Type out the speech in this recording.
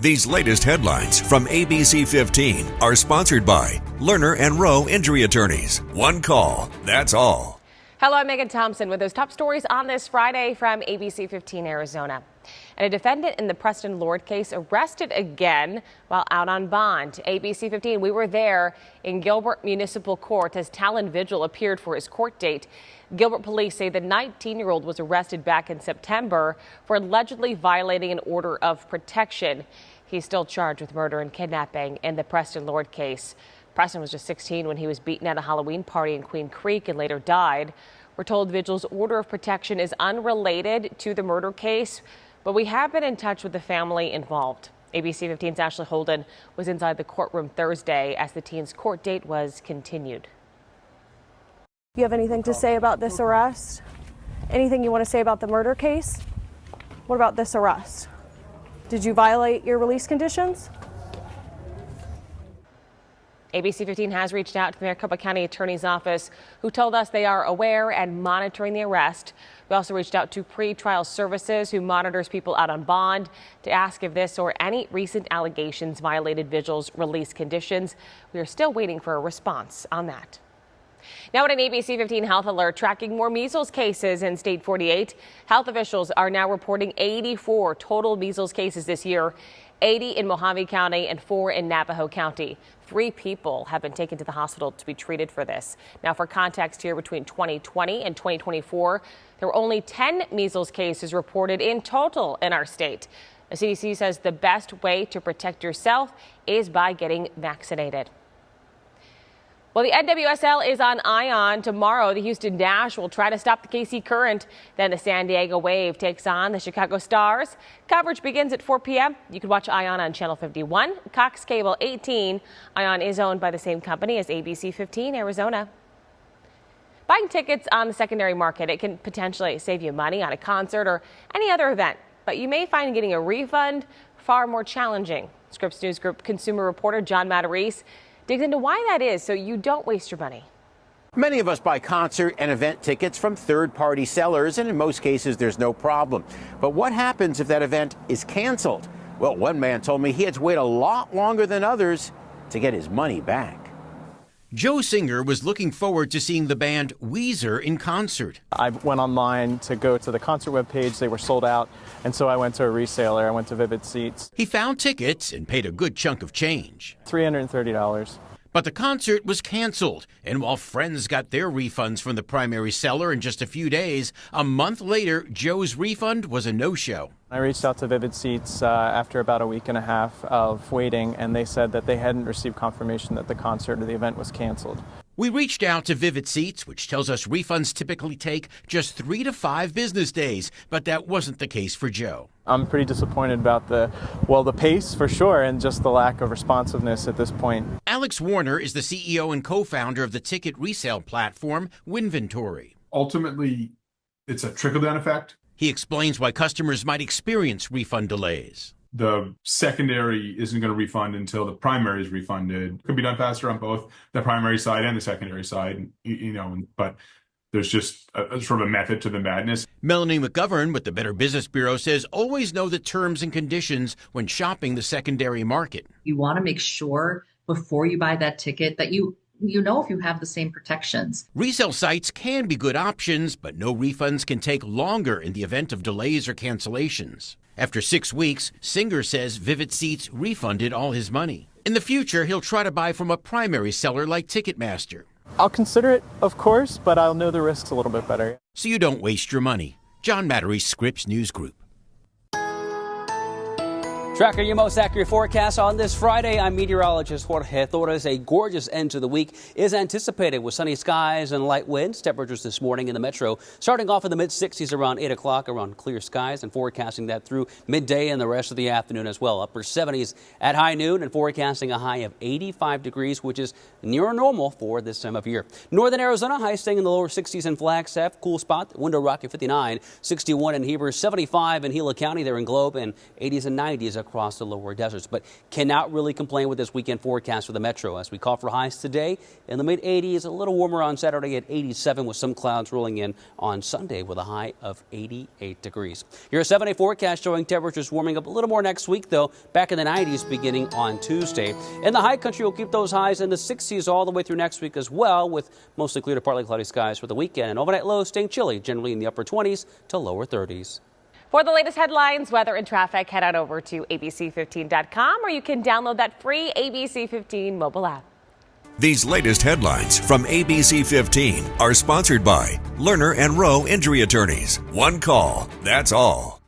These latest headlines from ABC15 are sponsored by Lerner and Rowe Injury Attorneys. One call, that's all. Hello, I'm Megan Thompson with those top stories on this Friday from ABC15 Arizona. And a defendant in the Preston Lord case arrested again while out on bond. ABC15, we were there in Gilbert Municipal Court as Talon Vigil appeared for his court date. Gilbert police say the 19-year-old was arrested back in September for allegedly violating an order of protection. He's still charged with murder and kidnapping in the Preston Lord case. Preston was just 16 when he was beaten at a Halloween party in Queen Creek and later died. We're told Vigil's order of protection is unrelated to the murder case, but we have been in touch with the family involved. ABC15's Ashley Holden was inside the courtroom Thursday as the teen's court date was continued. You have anything to say about this arrest? Anything you want to say about the murder case? What about this arrest? Did you violate your release conditions? ABC15 has reached out to the Maricopa County Attorney's Office, who told us they are aware and monitoring the arrest. We also reached out to Pretrial Services, who monitors people out on bond, to ask if this or any recent allegations violated Vigil's release conditions. We are still waiting for a response on that. Now at an ABC15 health alert, tracking more measles cases in State 48. Health officials are now reporting 84 total measles cases this year, 80 in Mojave County and 4 in Navajo County. 3 people have been taken to the hospital to be treated for this. Now, for context here, between 2020 and 2024, there were only 10 measles cases reported in total in our state. The CDC says the best way to protect yourself is by getting vaccinated. Well, the NWSL is on Ion tomorrow. The Houston Dash will try to stop the KC Current. Then the San Diego Wave takes on the Chicago Stars. Coverage begins at 4 p.m. You can watch Ion on Channel 51, Cox Cable 18. Ion is owned by the same company as ABC15 Arizona. Buying tickets on the secondary market, it can potentially save you money on a concert or any other event, but you may find getting a refund far more challenging. Scripps News Group consumer reporter John Matarese digs into why that is so you don't waste your money. Many of us buy concert and event tickets from third-party sellers, and in most cases there's no problem. But what happens if that event is canceled? Well, one man told me he had to wait a lot longer than others to get his money back. Joe Singer was looking forward to seeing the band Weezer in concert. I went online to go to the concert webpage. They were sold out, and so I went to a reseller. I went to Vivid Seats. He found tickets and paid a good chunk of change. $330. But the concert was canceled, and while friends got their refunds from the primary seller in just a few days, a month later, Joe's refund was a no-show. I reached out to Vivid Seats after about a week and a half of waiting, and they said that they hadn't received confirmation that the concert or the event was canceled. We reached out to Vivid Seats, which tells us refunds typically take just 3 to 5 business days, but that wasn't the case for Joe. I'm pretty disappointed about the pace for sure, and just the lack of responsiveness at this point. Alex Warner is the CEO and co-founder of the ticket resale platform Winventory. Ultimately, it's a trickle-down effect. He explains why customers might experience refund delays. The secondary isn't going to refund until the primary is refunded. Could be done faster on both the primary side and the secondary side, but there's just a sort of a method to the madness. Melanie McGovern with the Better Business Bureau says always know the terms and conditions when shopping the secondary market. You want to make sure before you buy that ticket that you know if you have the same protections. Resale sites can be good options, but no refunds can take longer in the event of delays or cancellations. After 6 weeks, Singer says Vivid Seats refunded all his money. In the future, he'll try to buy from a primary seller like Ticketmaster. I'll consider it, of course, but I'll know the risks a little bit better. So you don't waste your money. John Matarese, Scripps News Group. Tracking your most accurate forecast on this Friday, I'm meteorologist Jorge Torres. A gorgeous end to the week is anticipated with sunny skies and light winds. Temperatures this morning in the metro starting off in the mid-60s around 8 o'clock, around clear skies, and forecasting that through midday and the rest of the afternoon as well. Upper 70s at high noon and forecasting a high of 85 degrees, which is near normal for this time of year. Northern Arizona, high staying in the lower 60s in Flagstaff. Cool spot, Window Rock at 59, 61 in Heber, 75 in Gila County there in Globe, and 80s and 90s across across the lower deserts. But cannot really complain with this weekend forecast for the metro as we call for highs today in the mid-80s, a little warmer on Saturday at 87 with some clouds rolling in on Sunday with a high of 88 degrees. Your 7-day forecast showing temperatures warming up a little more next week, though, back in the 90s beginning on Tuesday. In the high country, we'll keep those highs in the 60s all the way through next week as well, with mostly clear to partly cloudy skies for the weekend and overnight lows staying chilly, generally in the upper 20s to lower 30s. For the latest headlines, weather, and traffic, head on over to ABC15.com, or you can download that free ABC15 mobile app. These latest headlines from ABC15 are sponsored by Lerner and Rowe Injury Attorneys. One call, that's all.